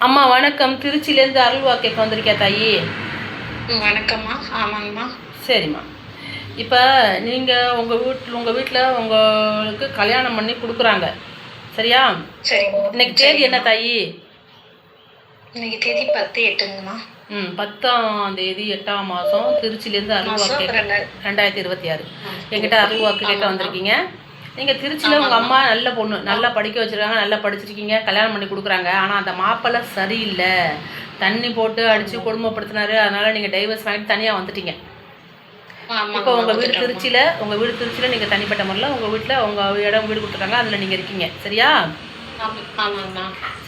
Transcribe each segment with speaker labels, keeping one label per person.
Speaker 1: அம்மா வணக்கம். திருச்சியிலேருந்து அருள்வா கேட்க வந்திருக்கேன் தாயி.
Speaker 2: வணக்கம்மா. ஆமாங்கம்மா.
Speaker 1: சரிம்மா. இப்போ நீங்கள் உங்கள் வீட்டில் உங்களுக்கு கல்யாணம் பண்ணி கொடுக்குறாங்க, சரியா?
Speaker 2: சரிங்க.
Speaker 1: இன்னைக்கு தேதி என்ன தாயி?
Speaker 2: இன்னைக்கு தேதி 10/8ங்கம்மா.
Speaker 1: 10ஆம் தேதி 8ஆம் மாதம் திருச்சியிலேருந்து அருள்வா கேட்க 2026 என்கிட்ட அருள்வாக்கு கேட்க வந்திருக்கீங்க. நீங்கள் திருச்சியில் உங்கள் அம்மா நல்ல பொண்ணு, நல்லா படிக்க வச்சுருக்காங்க, நல்லா படிச்சிருக்கீங்க, கல்யாணம் பண்ணி கொடுக்குறாங்க. ஆனால் அந்த மாப்பிள்ளை சரியில்லை, தண்ணி போட்டு அடித்து கொடுமைப்படுத்தினாரு. அதனால் நீங்கள் டைவர்ஸ் வாங்கிட்டு தனியாக வந்துட்டீங்க. இப்போ உங்கள் வீடு திருச்சியில் நீங்கள் தனிப்பட்ட முறையில் உங்கள் வீட்டில் உங்கள் இடம் வீடு கொடுத்துருக்காங்க, அதில் நீங்கள் இருக்கீங்க, சரியா?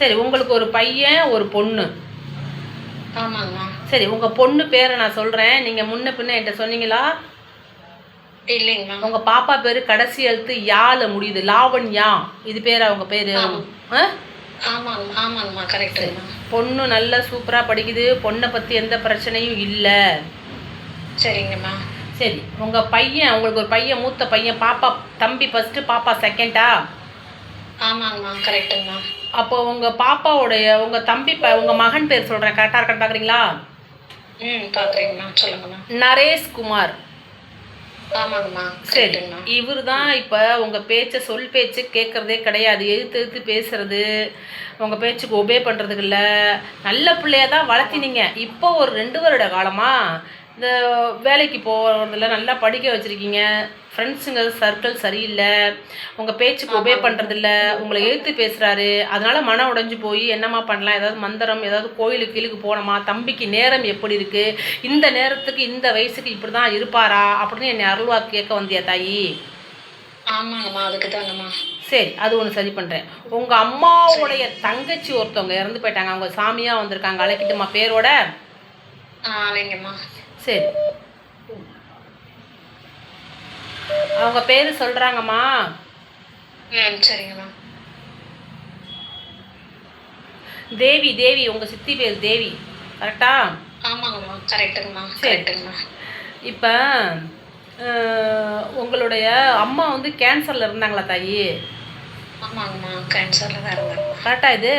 Speaker 1: சரி, உங்களுக்கு ஒரு பையன் ஒரு பொண்ணு. சரி, உங்கள் பொண்ணு பேரை நான் சொல்கிறேன், நீங்கள் முன்ன பின்ன என்கிட்ட சொன்னீங்களா?
Speaker 2: இல்லைங்கம்மா.
Speaker 1: உங்க பாப்பா பேரு கடைசி எழுத்து யால முடியுது, லாவண்யா. இது பேரு அவங்க பேரு.
Speaker 2: ஆமாங்கம்மா, கரெக்ட்டுங்கம்மா.
Speaker 1: பொண்ணு நல்லா சூப்பரா படிக்குது, பொண்ணை பத்தி எந்த பிரச்சனையும் இல்லை.
Speaker 2: சரிங்கம்மா.
Speaker 1: சரி, உங்க பையன், உங்களுக்கு ஒரு பையன், மூத்த பையன், பாப்பா தம்பி ஃபர்ஸ்ட், பாப்பா செகண்டா?
Speaker 2: ஆமாங்கம்மா, கரெக்ட்டுங்கம்மா.
Speaker 1: அப்போ உங்க பாப்பாவுடைய உங்க தம்பி உங்க மகன் பேர் சொல்றேன், கரெக்டா இருக்கான்னு பாக்குறீங்களா?
Speaker 2: பாக்குறீங்கம்மா, சொல்லுங்கம்மா.
Speaker 1: நரேஷ் குமார்.
Speaker 2: ஆமாங்கம்மா.
Speaker 1: சரி, இவர் தான் இப்போ உங்கள் பேச்சை சொல் பேச்சு கேட்குறதே கிடையாது, எழுத்து பேசுறது, உங்கள் பேச்சுக்கு ஒபே பண்ணுறதுக்கு இல்லை. நல்ல பிள்ளையாக தான் வளர்த்தினீங்க. இப்போ ஒரு 2 வருட காலமாக இந்த வேலைக்கு போகிறதில்ல, நல்லா படிக்க வச்சுருக்கீங்க, ஃப்ரெண்ட்ஸுங்க சர்க்கிள் சரியில்லை, உங்கள் பேச்சுக்கு ஒபே பண்ணுறதில்ல, உங்களை எழுத்து பேசுகிறாரு. அதனால் மனம் உடைஞ்சு போய் என்னம்மா பண்ணலாம், ஏதாவது மந்திரம், ஏதாவது கோயிலுக்கு போனோமா, தம்பிக்கு நேரம் எப்படி இருக்குது, இந்த நேரத்துக்கு இந்த வயசுக்கு இப்படி தான் இருப்பாரா அப்படின்னு என்னை அருள்வா கேட்க வந்தியா தாயி?
Speaker 2: ஆமாங்கம்மா, அதுக்கு தாங்கம்மா.
Speaker 1: சரி, அது ஒன்று சரி பண்ணுறேன். உங்கள் அம்மாவுடைய தங்கச்சி ஒருத்தவங்க இறந்து போயிட்டாங்க, அவங்க சாமியாக வந்திருக்காங்க, அழைக்கிட்டுமா பேரோட?
Speaker 2: அழைங்கம்மா.
Speaker 1: சரி, அவங்க பேரு சொல்றாங்கம்மா.
Speaker 2: சரிங்கம்மா.
Speaker 1: தேவி. தேவி, உங்க சித்தி பேர் தேவி, கரெக்டா?
Speaker 2: ஆமாங்கம்மா, கரெக்ட்டுங்கம்மா, கரெக்ட்டுங்கம்மா.
Speaker 1: இப்போ உங்களுடைய அம்மா வந்து கேன்சர்ல இருந்தாங்களா தாயி?
Speaker 2: ஆமாங்கம்மா, கேன்சர்ல தான் இருந்தாங்க.
Speaker 1: கரெக்டா இது?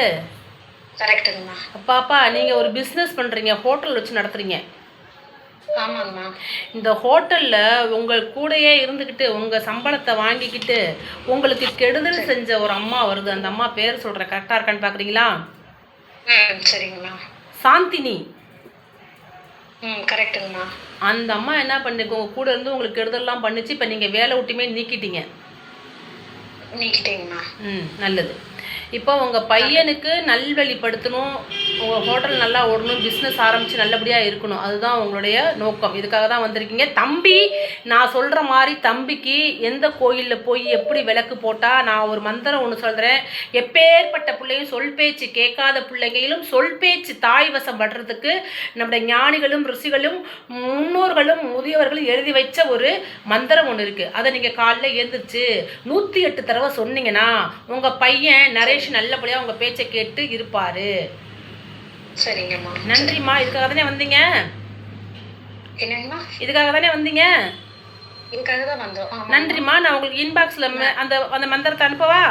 Speaker 2: கரெக்ட்டுங்கம்மா.
Speaker 1: பாப்பா, நீங்க ஒரு பிஸ்னஸ் பண்றீங்க, ஹோட்டல் வச்சு நடத்துறீங்க.
Speaker 2: ஆமாங்கம்மா.
Speaker 1: இந்த ஹோட்டலில் உங்கள் கூடையே இருந்துக்கிட்டு உங்கள் சம்பளத்தை வாங்கிக்கிட்டு உங்களுக்கு கெடுதல் செஞ்ச ஒரு அம்மா வருது. அந்த அம்மா பேர் சொல்கிறேன், கரெக்டாக இருக்கான்னு பார்க்குறீங்களா?
Speaker 2: சரிங்கம்மா.
Speaker 1: சாந்தினி.
Speaker 2: கரெக்டுங்கம்மா.
Speaker 1: அந்த அம்மா என்ன பண்ணிக்கு உங்கள் கூட இருந்து உங்களுக்கு கெடுதல்லாம் பண்ணிச்சு. இப்போ நீங்கள் வேலை விட்டுமே நீக்கிட்டீங்க. நல்லது. இப்போ உங்கள் பையனுக்கு நல்வழிப்படுத்தணும், உங்கள் ஹோட்டல் நல்லா ஓடணும், பிஸ்னஸ் ஆரம்பித்து நல்லபடியாக இருக்கணும், அதுதான் உங்களுடைய நோக்கம். இதுக்காக தான் வந்திருக்கீங்க. தம்பி, நான் சொல்கிற மாதிரி தம்பிக்கு எந்த கோயிலில் போய் எப்படி விளக்கு போட்டால், நான் ஒரு மந்திரம் ஒன்று சொல்கிறேன், எப்பேற்பட்ட பிள்ளையும் சொல் பேச்சு கேட்காத பிள்ளைங்களும் சொல் பேச்சு தாய் வசம் படுறதுக்கு நம்முடைய ஞானிகளும் ரிஷிகளும் முன்னோர்களும் முதியவர்களும் எழுதி வச்ச ஒரு மந்திரம் ஒன்று இருக்குது. அதை நீங்கள் காலையில் எழுந்திரிச்சு 108 தடவை சொன்னீங்கன்னா உங்கள் பையன் நிறைய நல்லபடியா உங்க பேச்சை கேட்டு இருப்பாரு.
Speaker 2: சரிங்கம்மா.
Speaker 1: நன்றிம்மா. இதுக்காக தானே வந்தீங்க?
Speaker 2: என்னங்கம்மா?
Speaker 1: இதுக்காக தானே வந்தீங்க?
Speaker 2: இதுக்காக தான் வந்தோம்.
Speaker 1: நன்றிம்மா. நான் உங்களுக்கு இன்பாக்ஸ்ல அந்த மந்திரத்தை அனுப்பவா?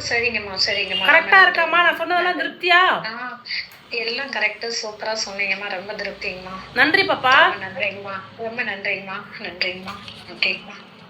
Speaker 2: சரிங்கம்மா, சரிங்கம்மா.
Speaker 1: கரெக்டா இருக்காம்மா? நான் சொன்னதெல்லாம் திருப்தியா?
Speaker 2: எல்லாம் கரெக்டா சூப்பரா சொன்னீங்கம்மா, ரொம்ப திருப்திங்கம்மா.
Speaker 1: நன்றி பாப்பா.
Speaker 2: நன்றிங்கம்மா, ரொம்ப நன்றிங்கம்மா, நன்றிங்கம்மா, நன்றிங்கம்மா.